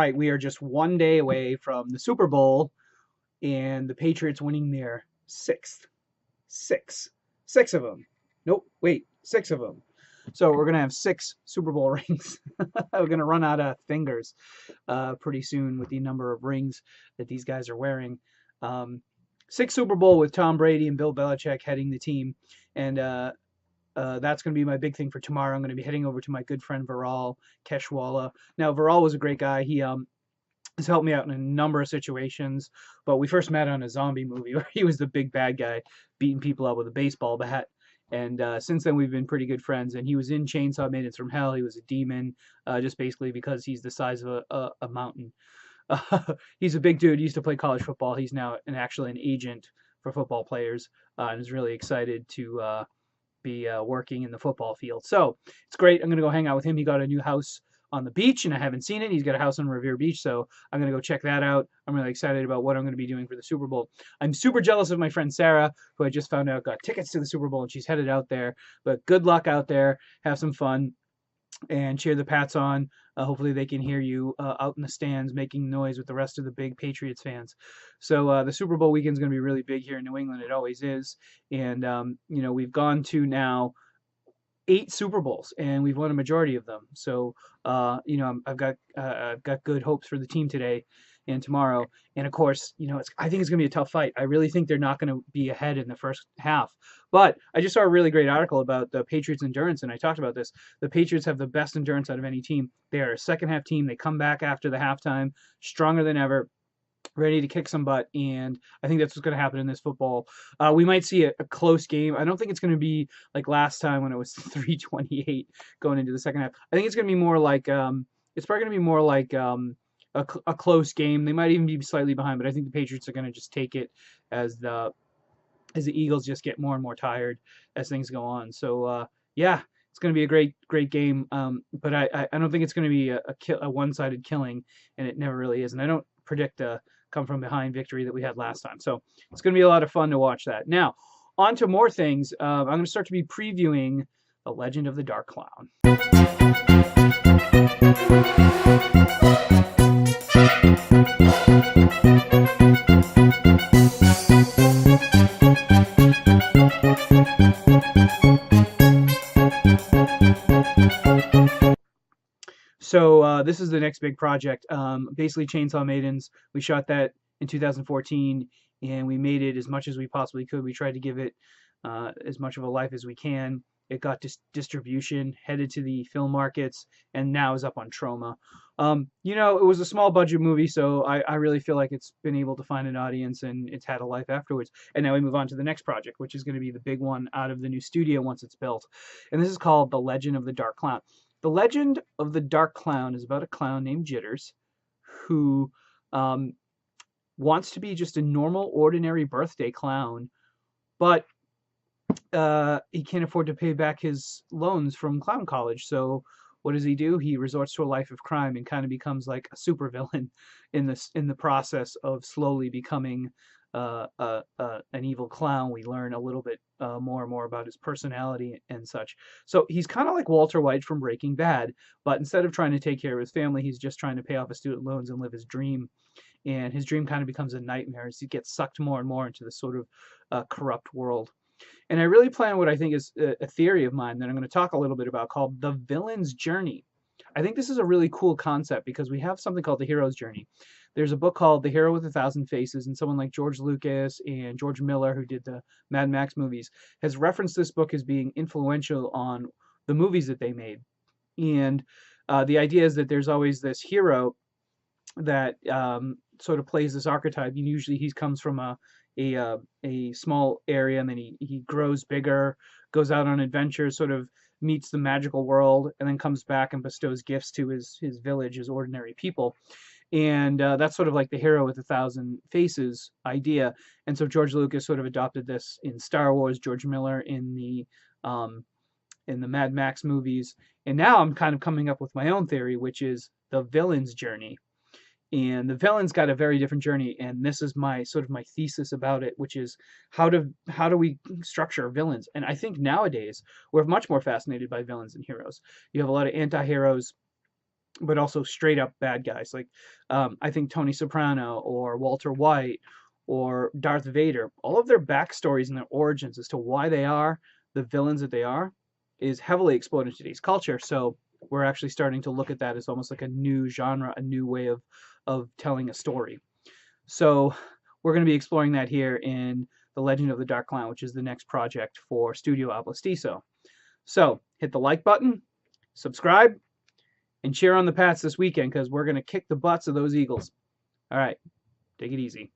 right, we are just one day away from the Super Bowl and the Patriots winning their sixth. Six. Six of them. Nope, wait, six of them. So we're going to have six Super Bowl rings. We're going to run out of fingers pretty soon with the number of rings that these guys are wearing. Six Super Bowl with Tom Brady and Bill Belichick heading the team. And that's going to be my big thing for tomorrow. I'm going to be heading over to my good friend Viral Keshwala. Now, Viral was a great guy. He has helped me out in a number of situations, but we first met on a zombie movie where he was the big bad guy beating people up with a baseball bat. And since then, we've been pretty good friends. And he was in Chainsaw Maidens from Hell. He was a demon, just basically because he's the size of a mountain. He's a big dude. He used to play college football. He's now actually an agent for football players and is really excited to be working in the football field. So it's great. I'm going to go hang out with him. He got a new house on the beach, and I haven't seen it. He's got a house on Revere Beach, so I'm going to go check that out. I'm really excited about what I'm going to be doing for the Super Bowl. I'm super jealous of my friend Sarah, who I just found out got tickets to the Super Bowl, and she's headed out there. But good luck out there. Have some fun and cheer the Pats on. Hopefully they can hear you out in the stands making noise with the rest of the big Patriots fans. So the Super Bowl weekend is going to be really big here in New England. It always is. And, we've gone to now 8 Super Bowls, and we've won a majority of them. So, I've got good hopes for the team today and tomorrow. And of course, I think it's going to be a tough fight. I really think they're not going to be ahead in the first half. But I just saw a really great article about the Patriots' endurance, and I talked about this. The Patriots have the best endurance out of any team. They are a second half team. They come back after the halftime stronger than ever, ready to kick some butt, and I think that's what's going to happen in this football. We might see a close game. I don't think it's going to be like last time when it was 3-28 going into the second half. I think it's going to be more like it's probably going to be more like a close game. They might even be slightly behind, but I think the Patriots are going to just take it as the Eagles just get more and more tired as things go on. So yeah. It's going to be a great game, but I don't think it's going to be a one-sided killing, and it never really is. And I don't predict a come-from-behind victory that we had last time. So it's going to be a lot of fun to watch that. Now, on to more things. I'm going to start to be previewing The Legend of the Dark Clown. So this is the next big project. Basically, Chainsaw Maidens. We shot that in 2014, and we made it as much as we possibly could. We tried to give it as much of a life as we can. It got distribution, headed to the film markets, and now is up on Troma. It was a small budget movie, so I really feel like it's been able to find an audience, and it's had a life afterwards. And now we move on to the next project, which is going to be the big one out of the new studio once it's built. And this is called The Legend of the Dark Clown. The Legend of the Dark Clown is about a clown named Jitters who wants to be just a normal, ordinary birthday clown, but he can't afford to pay back his loans from clown college. So what does he do? He resorts to a life of crime and kind of becomes like a supervillain in the process of slowly becoming an evil clown. We learn a little bit more and more about his personality and such. So he's kind of like Walter White from Breaking Bad, but instead of trying to take care of his family, he's just trying to pay off his student loans and live his dream. And his dream kind of becomes a nightmare as he gets sucked more and more into this sort of corrupt world. And I really plan what I think is a theory of mine that I'm going to talk a little bit about called the villain's journey. I think this is a really cool concept because we have something called the hero's journey. There's a book called The Hero with a Thousand Faces, and someone like George Lucas and George Miller, who did the Mad Max movies, has referenced this book as being influential on the movies that they made. And the idea is that there's always this hero that sort of plays this archetype. And usually he comes from a small area, and then he grows bigger, goes out on adventures, sort of meets the magical world, and then comes back and bestows gifts to his village, his ordinary people. And that's sort of like the hero with a thousand faces idea. And so George Lucas sort of adopted this in Star Wars, George Miller in the Mad Max movies. And now I'm kind of coming up with my own theory, which is the villain's journey. And the villain's got a very different journey, and this is my thesis about it, which is how do we structure villains? And I think nowadays we're much more fascinated by villains than heroes. You have a lot of anti-heroes but also straight up bad guys. Like I think Tony Soprano or Walter White or Darth Vader, all of their backstories and their origins as to why they are the villains that they are is heavily explored in today's culture. So we're actually starting to look at that as almost like a new genre, a new way of telling a story. So we're going to be exploring that here in The Legend of the Dark Clown, which is the next project for Studio Ablestiso. So hit the like button, subscribe, and cheer on the Pats this weekend because we're going to kick the butts of those Eagles. All right, take it easy.